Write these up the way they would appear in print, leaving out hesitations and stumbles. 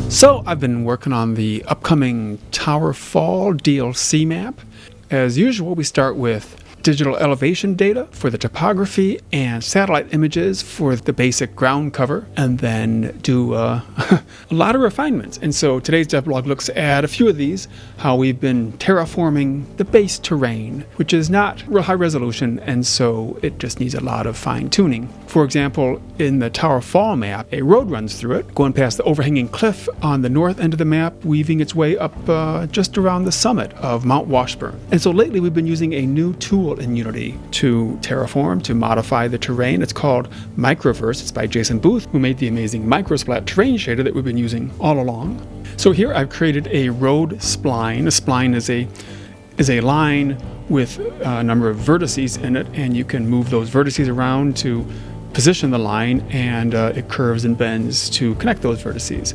So I've been working on the upcoming Towerfall DLC map. As usual, we start with digital elevation data for the topography and satellite images for the basic ground cover, and then do a lot of refinements. And so today's devblog looks at a few of these, how we've been terraforming the base terrain, which is not real high resolution, and so it just needs a lot of fine tuning. For example, in the Towerfall map, a road runs through it, going past the overhanging cliff on the north end of the map, weaving its way up just around the summit of Mount Washburn. And so lately we've been using a new tool in Unity to terraform, to modify the terrain. It's called Microverse. It's by Jason Booth, who made the amazing Microsplat terrain shader that we've been using all along. So here I've created a road spline. A spline is a line with a number of vertices in it, and you can move those vertices around to position the line, and it curves and bends to connect those vertices.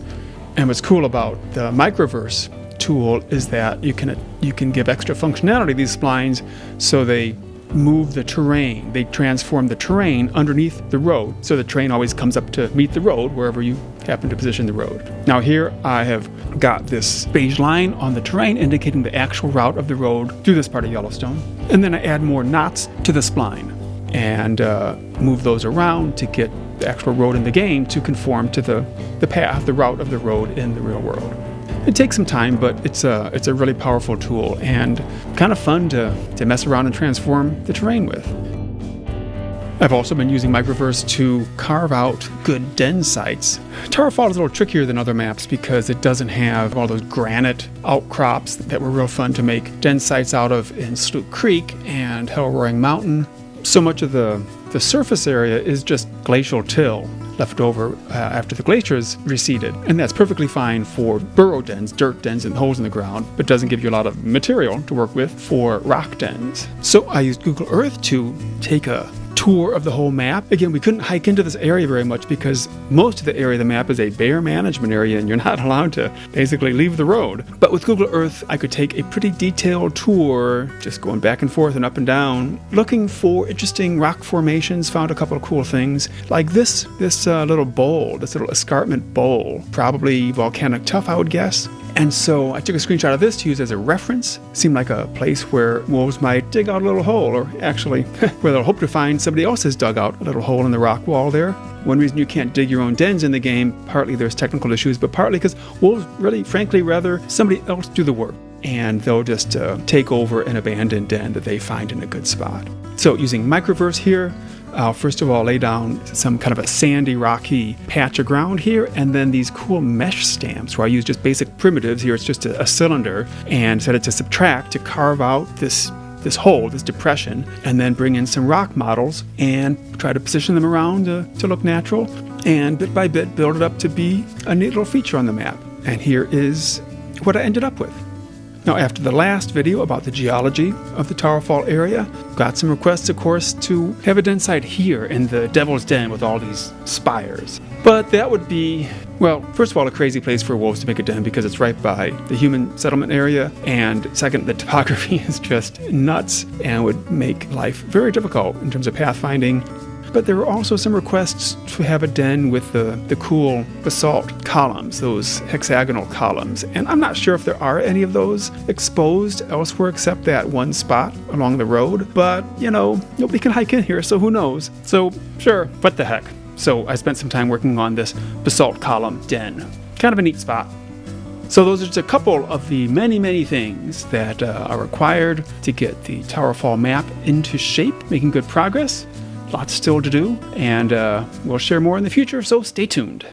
And what's cool about the Microverse tool is that you can give extra functionality to these splines, so they move the terrain. They transform the terrain underneath the road, so the terrain always comes up to meet the road wherever you happen to position the road. Now here I have got this beige line on the terrain indicating the actual route of the road through this part of Yellowstone. And then I add more knots to the spline and move those around to get the actual road in the game to conform to the path, the route of the road in the real world. It takes some time, but it's a really powerful tool and kind of fun to mess around and transform the terrain with. I've also been using Microverse to carve out good den sites. Towerfall is a little trickier than other maps because it doesn't have all those granite outcrops that were real fun to make den sites out of in Slough Creek and Hellroaring Mountain. So much of the surface area is just glacial till left over after the glaciers receded, and that's perfectly fine for burrow dens, dirt dens, and holes in the ground, but doesn't give you a lot of material to work with for rock dens. So I used Google Earth to take a tour of the whole map. Again, we couldn't hike into this area very much because most of the area of the map is a bear management area and you're not allowed to basically leave the road. But with Google Earth, I could take a pretty detailed tour, just going back and forth and up and down, looking for interesting rock formations, found a couple of cool things, like this little bowl, this little escarpment bowl, probably volcanic tuff, I would guess. And so I took a screenshot of this to use as a reference. Seemed like a place where wolves might dig out a little hole, or actually where they'll hope to find somebody else has dug out a little hole in the rock wall there. One reason you can't dig your own dens in the game, partly there's technical issues, but partly because wolves really, frankly, rather somebody else do the work. And they'll just take over an abandoned den that they find in a good spot. So using Microverse here, I'll first of all lay down some kind of a sandy, rocky patch of ground here, and then these cool mesh stamps where I use just basic primitives. Here it's just a cylinder, and set it to subtract to carve out this hole, this depression, and then bring in some rock models and try to position them around to look natural, and bit by bit build it up to be a neat little feature on the map. And here is what I ended up with. Now, after the last video about the geology of the Towerfall area, got some requests, of course, to have a den site here in the Devil's Den with all these spires. But that would be, well, first of all, a crazy place for wolves to make a den because it's right by the human settlement area, and second, the topography is just nuts and would make life very difficult in terms of pathfinding. But there were also some requests to have a den with the cool basalt columns, those hexagonal columns. And I'm not sure if there are any of those exposed elsewhere except that one spot along the road. But, you know, nobody can hike in here, so who knows? So, sure, what the heck. So I spent some time working on this basalt column den. Kind of a neat spot. So those are just a couple of the many, many things that are required to get the Towerfall map into shape, making good progress. Lots still to do, and we'll share more in the future, so stay tuned.